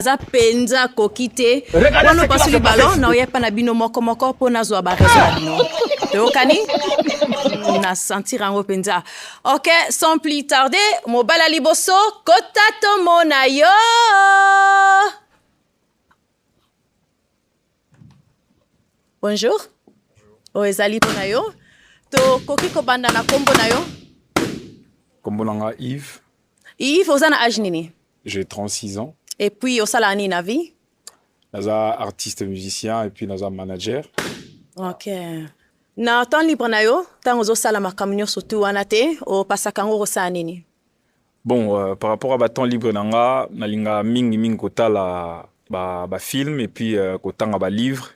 Za penza kokite wana pasuli ballon na oyepa na bino moko moko pona zo ba réseau na bino tokani na sentir en penza. OK, sans plus tarder mobala liboso kotato mona yo. Bonjour. O ezali pona yo to koki ko banda na kombo na yo. Kombo nanga Yves. Yves ozana âge nini? J'ai 36 ans. Et puis, au salani na vie? Naza artiste musicien et puis naza manager. OK. Na temps libre na yo, tango zo sala makamnyo surtout anate o pasakango rosa nini? Bon, par rapport à temps libre nanga, nalinga mingi kotala ba film et puis kotanga ba livre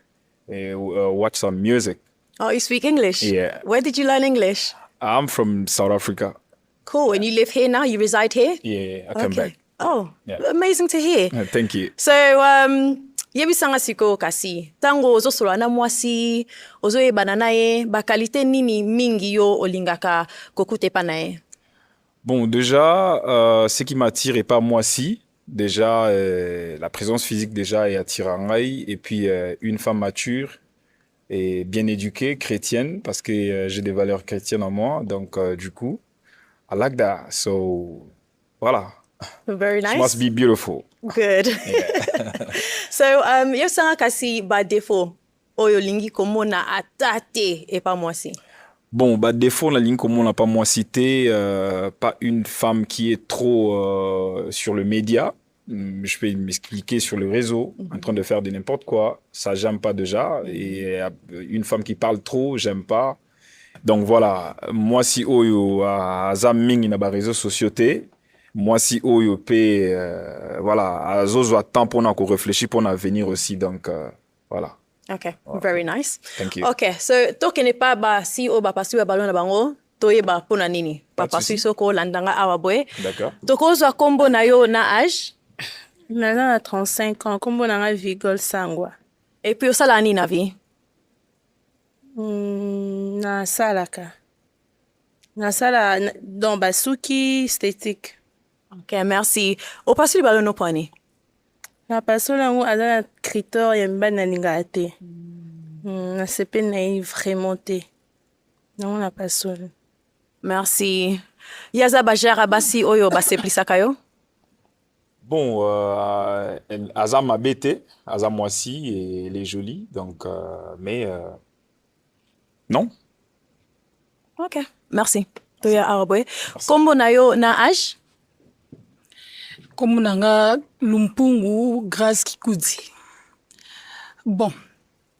et watch some music. Oh, you speak English? Yeah. Where did you learn English? I'm from South Africa. Cool. And you live here now? You reside here? Yeah, I come back. Oh, yeah. Amazing to hear. Thank you. So, yebisanga siko kasi. Tango ozo solo na mwasi, ozo e banana ye, ba qualité nini mingi yo olingaka kokute panae. Bon, déjà, ce qui m'attire est pas moi-ci. Déjà, la présence physique déjà est attirante. Et puis, une femme mature et bien éduquée, chrétienne, parce que j'ai des valeurs chrétiennes en moi. Donc, du coup, I like that. So, voilà. Very nice. She must be beautiful. Good. Yeah. So, yo sanga kasi ba défaut oyo lingi komona atate et pas moi si. Bon, bah défaut la ligne comme on n'a pas moi cité, pas une femme qui est trop sur le média. Je peux m'expliquer sur le réseau, en train de faire de n'importe quoi. Ça, j'aime pas déjà. Et une femme qui parle trop, j'aime pas. Donc voilà, moi si oyo a zaming na ba réseaux sociaux té. Moi, si oyo pe, voilà, à zozo a temps pour nous réfléchir pour l'avenir aussi, donc voilà. Okay, very nice. Thank you. Okay, so toke ne pa ba si o ba pasu ba balona bango, toye ba pona nini? Ba pasu soko landanga awa boy. D'accord. Toko zo kombo na yo na âge? Na 35 ans, kombo na Vigol Sangwa. Et puis o sala ni na vie? Na salaka. Na sala dans basuki esthétique. OK, merci. Au pasu le ballon no pani. Na pasola ngo azana critère yamba na linga te. Na sepe na vraiment te. Non na pasola. Merci. Yaza bajara basi oyo baseplisaka yo? Bon, Aza m'a bêté, Aza moi si, et elle est jolie, donc, mais non. OK, merci. Toya araboy. Kombo na yo na âge? Comme nanga Lumpungu Grâce Kikoudi. Bon,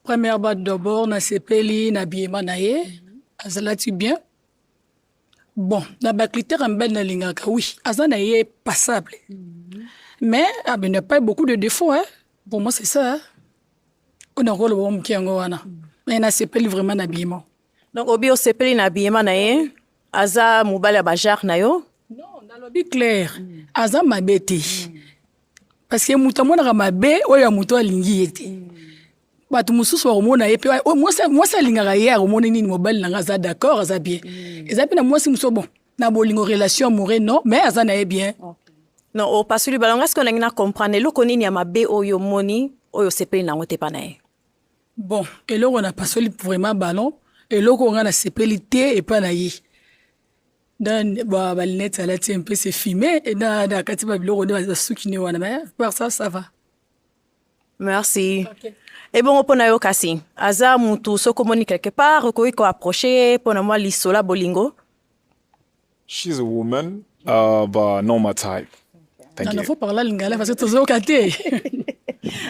première base d'abord, na sepeli na biema na ye, azalati bien. Bon, na ba critère en ben na lingaka, oui, azana ye passable. Mais il n'y a pas beaucoup de défauts, hein. Pour moi c'est ça. Hein. On a rôle bon kiango wana. Mais na sepeli vraiment na biema. Donc obi o sepeli na biema na ye, aza mobala bajar na yo? Non, dans le but clair, aza mabete. Parce que mutamona ramabe oya muto alingi yete. Batu mususu hormona yepe moi ça lingaka ye hormone nini mobile nanga za d'accord aza bien. Ezapi na moi si muso bon na bolingo relation amoureux non mais aza na ye bien. Non, au pasu li balonga ce qu'on a comprendre loko nini ya mabe oyo moni oyo sepeli na ngote pa na ye. Bon, et là on a pas soli vraiment ballon et là on a na sepeli te et pas na ye. Dans bah lunette ça là un peu c'est filmé et dans kati ba biloko de soukine wana mais par ça va. Merci. Okay. Et bon pona yo kasi aza mutu soko moni quelque part ko approcher pona moi lisola bolingo. She's a woman, but not my type. Thank you. Il faut parler lingala parce que tu es caté.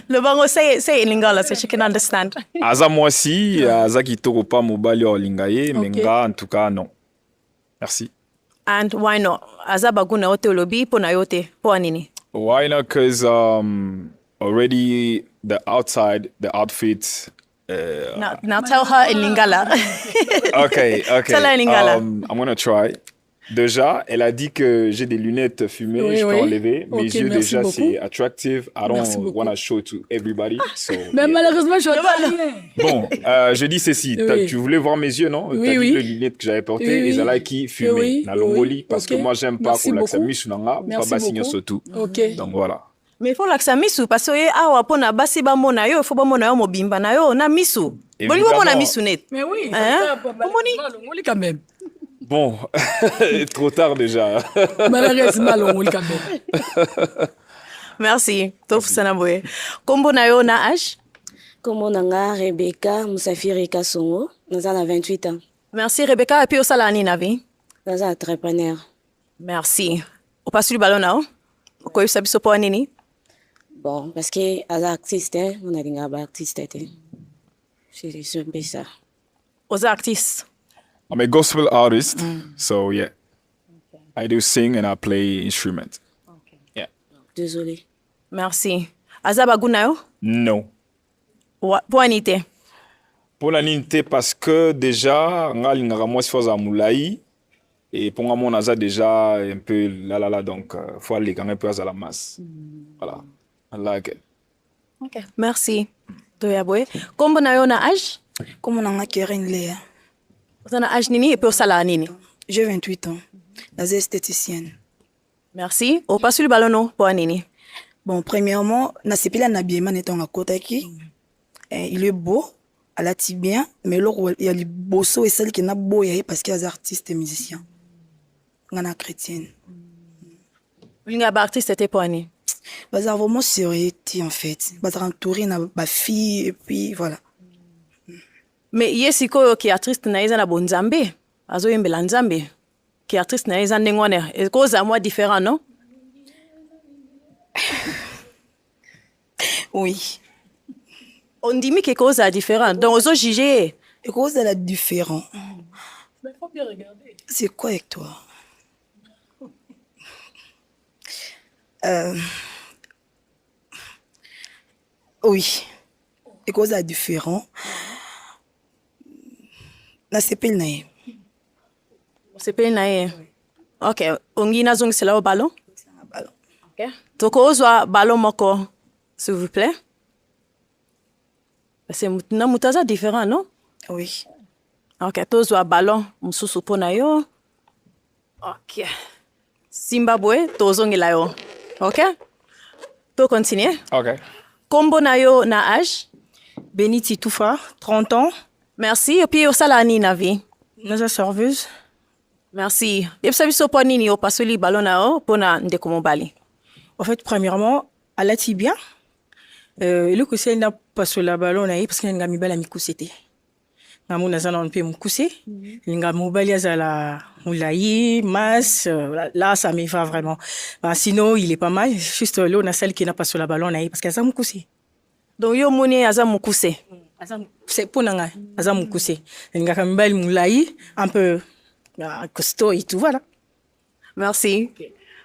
Le bango say in lingala so she can understand. Aza moi si, aza kitoko pa mobali o lingaye, menga en tout cas non. Merci. And why not? Aza baguna ote olobi pona yote po nini? Why not? Because already the outside, the outfit. Now tell her in lingala. Okay. Tell her in lingala. I'm gonna try. Déjà, elle a dit que j'ai des lunettes fumées, oui, je peux oui. enlever. Mes yeux déjà, beaucoup. c'est attractive. I don't want to show to everybody. So, Mais yeah. malheureusement, je vois rien. Bon, je dis ceci. Oui. Tu voulais voir mes yeux, non? Oui, T'as dit oui. les lunettes que j'avais portées, Oui, oui. et là qui fumaient. Oui, Na longoli, oui. parce Ok. que moi, j'aime pas Merci qu'on beaucoup. l'accès misunanga, pas Merci bassigner beaucoup. surtout. Ok. Donc voilà. Mais il faut lakisa misu parce que awa pona basi bamona yo, il faut bamona yo mobimba na yo na misu. Boli bomona misu net. Mais oui, Omoni quand même. Bon, trop tard déjà. Malheureusement, on quand même. Merci. Tofu sana boye. Kombo na yo na âge? Kombo nanga Rebecca Musafiri Kasongo, naza na 28 ans. Merci Rebecca et puis osala nini na vie? Naza entrepreneur. Merci. Opasuli balo na o? Okoyebisa biso po nini? Bon, parce que aza artiste, on a dinga ba artiste te. C'est un peu ça. Oza artiste. I'm a gospel artist, so yeah. I do sing and I play instrument. Yeah. Désolée. Merci. Aza bagu na yo? No. Po anite? Pour la ninte parce que déjà, nga lingaka moi si à moulai et pour moi on a déjà un peu là donc faut aller quand un peu à la masse. Voilà. I like it. Ok. Merci. Toya boye. Kombo na yo na âge? Comme on a Keren Léa. Oza na âge nini et puis osala nini? J'ai 28 ans. Naza esthéticienne. Merci. Opasuli balo no po nini? Bon, premièrement, Nasepila Nabiema n'étant à Kotaki. Il est beau, elle a bien, mais là, il y a les bossos et celles qui n'ont beau parce qu'il y a des artistes et musiciens. On a chrétienne. Linga ba artiste était po ani? Bazar vraiment sérieux en fait. Bazar entouré na ba fille et puis voilà. Mais yesiko ki artiste na eza na bonzambe. Azo yembela nzambe. Ki artiste na eza ndengone. Et cause à moi différent, non? Oui. On dit que cause à différent. Donc aux juger. Et cause elle est différent. Mais il faut bien regarder. C'est quoi avec toi? Oui. Et cause elle est différent. Nasepeli na ye. C'est pas nae. OK, ongi na zong c'est là au ballon. Ballon. OK. Toko ozwa ballon moko s'il vous plaît. C'est na mutaza différent, non? Oui. OK, tozwa ballon mususu pona yo. OK. Zimbabwe tozongela yo. OK? To continuer. OK. Kombo na yo na âge? Beniti Toufa, 30 ans. Merci. Et puis osala nini na vie? Naza serveuse. Merci. Yebisa biso po nini opasoli ballon na yo pona ndeko mobali? En fait, premièrement, elle a bien. Le coup, c'est n'a pas sur la ballon, parce qu'il y a un mibala mikusete. Namu nazana on peut mukuse. Linga mobali azala moulayi, masse. Là, ça me va vraiment. Sinon, il est pas mal. Juste là, on a celle qui n'a pas sur la ballon, parce qu'elle a mukuse. Donc yo moni aza mukuse. C'est pour nanga, aza mukuse. Linga mibali moulayi, un peu costaud et tout, voilà. Merci.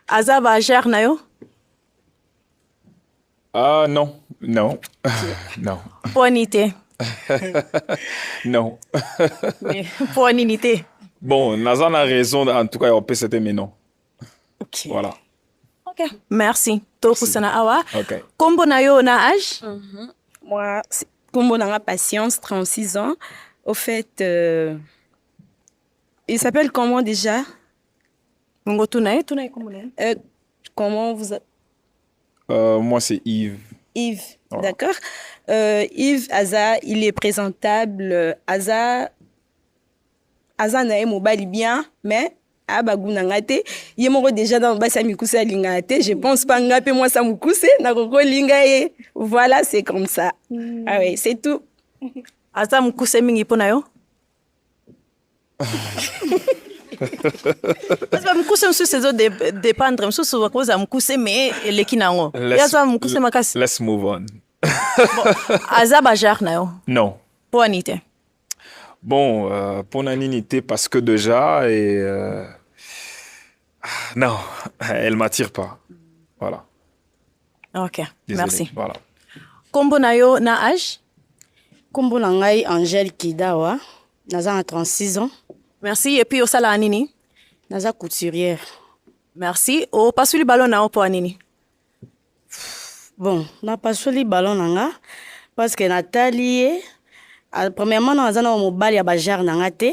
Aza ba ger na yo? Ah non, non, non, Poinité. non. Mais poinité. Bon, Nazan a raison, en tout cas, on peut c'était mais non. OK. Voilà. OK. Merci. Toku sana awa. OK. Kombo na yo na âge? Moi, Kombo Nanga Patience, 36 ans. Au fait, il s'appelle comment déjà? Ngo tunae kombo na. Comment vous... Moi, c'est Yves. Yves, Oh. d'accord. Yves Aza, il est présentable. Aza nae mobali bien, mais abagu nangate. Yemoro déjà dans basa mikuse lingate. Je pense pas ngape moi ça mukuse na koko lingaye. Voilà, c'est comme ça. Ah ouais, c'est tout. Aza mukuse mingi pona yo? Parce que mukuse msu sezo dépendre msu so wakoza mukuse mais lekinango. Yaza mukuse makasi. Let's move on. Aza ba ger na yo? Non. Poinité. Bon, pour Naninité, parce que déjà, non, elle m'attire pas. Voilà. OK. Désolé. Merci. Voilà. Kombo na yo na âge? Kombo nangai Angèle Kidawa, naza na 36 ans. Merci. Et puis osala nini? Naza couturière. Merci. O pasuli ballon na yo po nini? Bon, na pasoli ballon nanga parce que Nathalie premièrement naza na mobali ya bajar nanga te.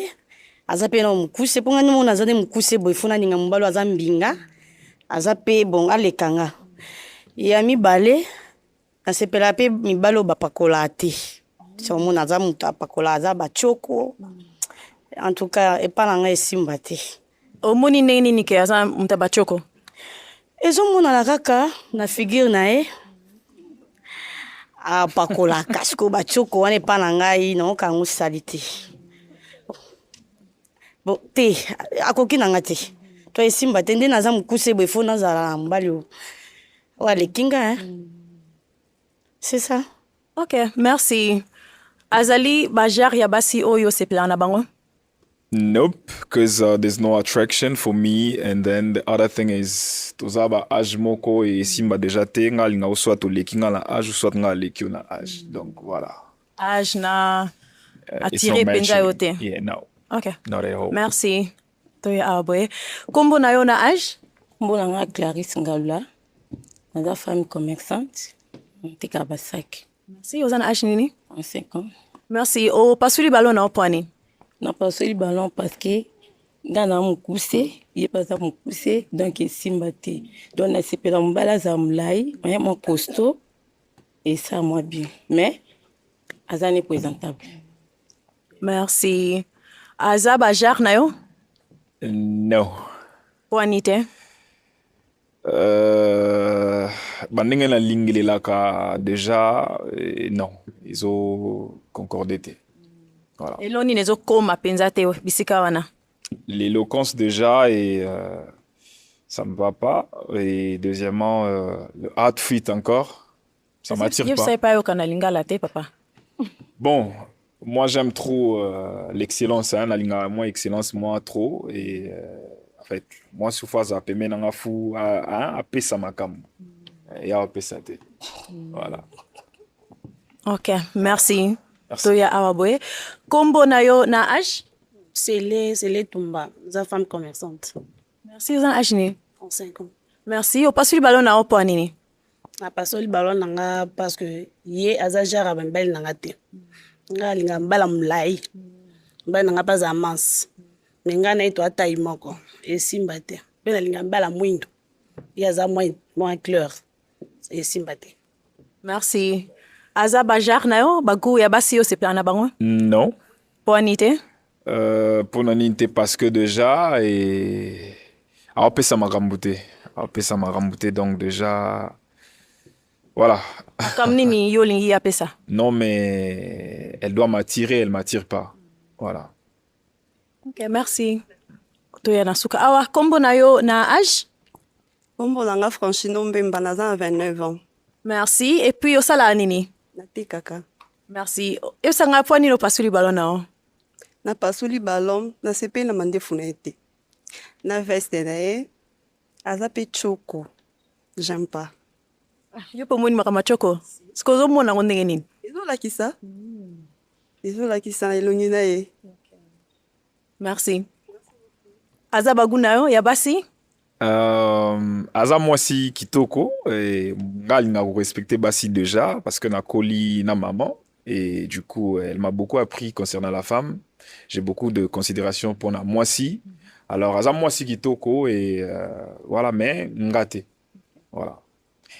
Aza pe na mukuse ponga ni naza ne mukuse boy funa ninga mobali aza mbinga. Aza pe bon alekanga. ya mibale nasepela mpe mibale oyo bapakola te somo naza moto apakola aza bachoko en tout cas epa na ngai esimba te omoni ndenge nini ke aza moto ya bachoko ezomonana kaka na figure na ye apakolaka siko bachoko wana epa na ngai naoka yango sali te bon te akoki na nga te to esimba te nde naza mokuse boye fo nazala na mobali oyo aleki nga c'est ça. Ok, merci. Azali bajar ya basi oyo sepela na bango? Nope, because there's no attraction for me. And then the other thing is, tozaba âge moko et simba déjà te nga linga soit to leki nga na âge soit nga leki na âge. Donc voilà. Âge na It's attiré not penza yo mentioned. te. Yeah, no. Ok. Not at all. Merci. Toya aboye. Kombo na yo na âge? Kombo na nga Clarisse Ngalula. Naza femme commerçante. Tika basak. Merci. Oza na âge nini? 5 ans. Merci. O pasuli balo na opwani? Na pasoli ballon parce que nga na mokuse, ye pas za mokuse, donc esimba te. Donc na sepela mbala za mulai, oya mon costaud et ça moi bien. Mais aza ne présentable. Merci. Aza bajar na yo? No. Pwani te? Bandenge na lingilelaka déjà, non. Ils ont concordé te. Voilà. Elo nini ezokoma penza te bisika wana? L'éloquence déjà et ça me va pas. Et deuxièmement, le outfit encore, ça m'attire Yo pas. sai pa yo kana lingala te papa. Bon, moi j'aime trop l'excellence, hein, la linga, moi excellence moi trop et en fait moi sous phase à paiement nanga fou à pesa makam et à pesa te. Voilà. Ok, merci. Toya awaboye. Kombo na yo na âge? C'est les Tumba, la femme commerçante. Merci, oza na âge ni? En 5 ans. Merci. O pasuli balo na opo nini? Na paso li ballon nanga parce que ye azajara bambel nanga te. Nga linga mbala mulai. Mbala nanga pas amance. Menga na ito ata imoko. E simba te. Bela linga mbala mwindo. Ya za moins clair. E simba te. Merci. Aza bajar na yo? Bagu ya basi yo sepela na bango? Non. Pwani te? Pour naninte parce que déjà et à pesa makambuté. À pesa makambuté donc déjà voilà. Comme nini yo lingi ya pesa? Non mais elle doit m'attirer, elle m'attire pas. Voilà. Ok, merci. Toya na suka. Awa, kombo na yo na âge? Kombo nanga Franchino Mbemba naza na 29 ans. Merci. Et puis osala nini? Natekaka. Merci. Yosanga pwani no pasuli balo na yo? Na pasuli ballon na sepe na mandefu na ete. Na veste na ye aza pe choko. J'aime pas. Yo po moni makama choko. Sikozo mona ngo ndenge nini? Ezolakisa. Ezolakisa na elongi na ye. Merci. Aza bagu na yo ya basi? Aza mwasi kitoko et ngali na respecter basi déjà parce que na koli na maman et du coup elle m'a beaucoup appris concernant la femme. J'ai beaucoup de considération pour na mwasi. Alors aza mwasi kitoko et voilà mais ngate. Voilà.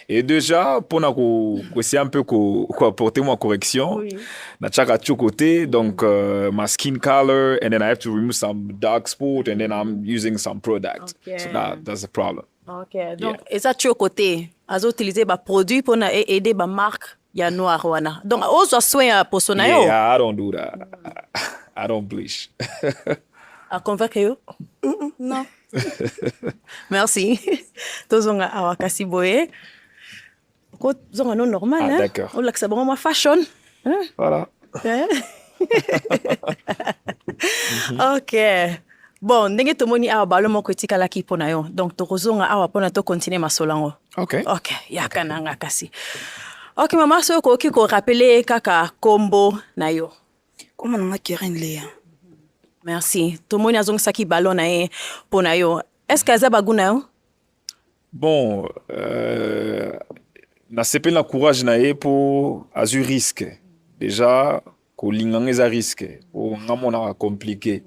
Et déjà pour na ko c'est un peu ko apporter moi correction. Oui. Na chaka chokote donc my skin color and then I have to remove some dark spot and then I'm using some product. Okay. So that's the problem. Ok, donc eza choko te. Azo utiliser ba produit pour na aider ba marque ya noir wana. Donc ozwa soin ya poso na yo? Yeah, I don't do that. I don't bleach. A convaincre yo? Non. Merci. Tozonga awa kasi boye. Ko zonga no normal, Ah, hein? d'accord. O laksa bango ma fashion. Hein? Voilà. Hein? Ok. Bon, ndenge tomoni awa balo moko etikalaki mpo na yo. Donc tokozonga awa mpona tokontinue masolango. Okay. Ok, yaka nanga kasi. Ok, mama soki okoki korapele kaka kombo na yo. Kombo nanga Keren Lea. Merci. Tomoni azongisaki balo na ye mpo na yo. Est-ce que aza bagu na yo? Bon, na sepeli na courage na ye po azwi risque. Déjà, kolinganga eza risque. Po nga monaka compliqué.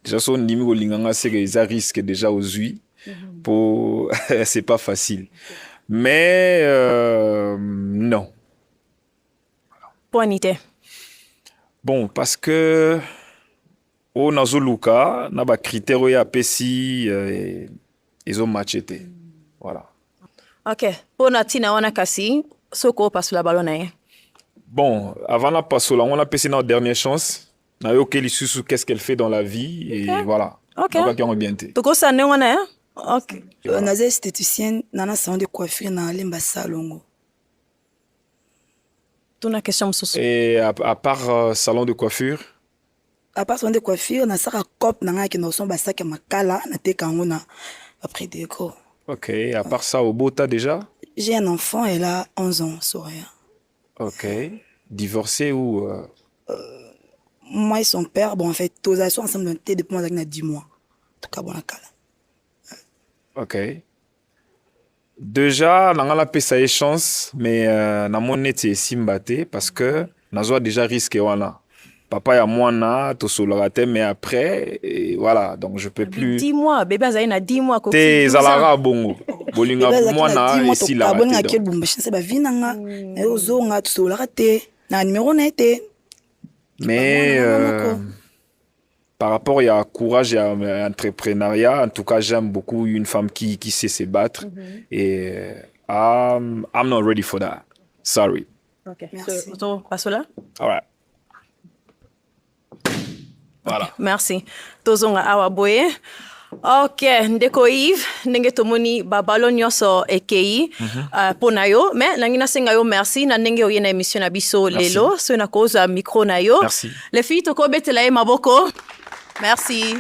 Déjà, so ndimi kolinganga seke eza risque déjà ozwi. Po c'est pas facile. Mais non. Poinité. Bon, parce que au Nazoluka, na ba critère ya pesi ils ont matché. Voilà. Ok. Pour Natina, on a cassé. Soko passe la ballon. Bon, avant la passe, on a passé notre dernière chance. On a eu qu'est-ce qu'elle fait dans la vie. Et voilà. Ok. On va bien orienté. Tu ça, on a. Ok. Naza esthéticienne, nana salon de coiffure, na lemba salongo. Tu as une question, Moussou. Et à part salon de coiffure? À part salon de coiffure, na saka cop nanga qui nous sont basaka makala, na te kangona après déco. Ok. À part ça, au Bota déjà? J'ai un enfant, elle a 11 ans, Soraya. Ok. Divorcé ou Moi et son père, bon, en fait, tous les sont ensemble depuis moi, 10 mois. En tout cas, bon, la cala. Ok. Déjà, on a payé chance, mais na mon net simbate parce que on a déjà risqué wana. Papa ya mwana to solorate, mais après et voilà, donc je peux plus. 10 mois, bébé a 10 mois. Te zalara bongo. Bolinga mwana ici la. Bon, na quel bombe, c'est ba vinanga. Et aux onga to solorate. Na numéro net. Mais par rapport à courage et à entrepreneuriat, en tout cas, j'aime beaucoup une femme qui sait se battre. Et I'm not ready for that. Sorry. Ok. Merci. Passe là. All right. Voilà. Okay. Merci. Tozonga awa boye. Ok, ndeko Yves, ndenge tomoni babalo nyonso ekei pona yo, mais nangi nasenga yo merci na ndenge oye na émission na biso lelo, so na koza micro na yo. Merci. Les filles toko betela ye maboko. Merci.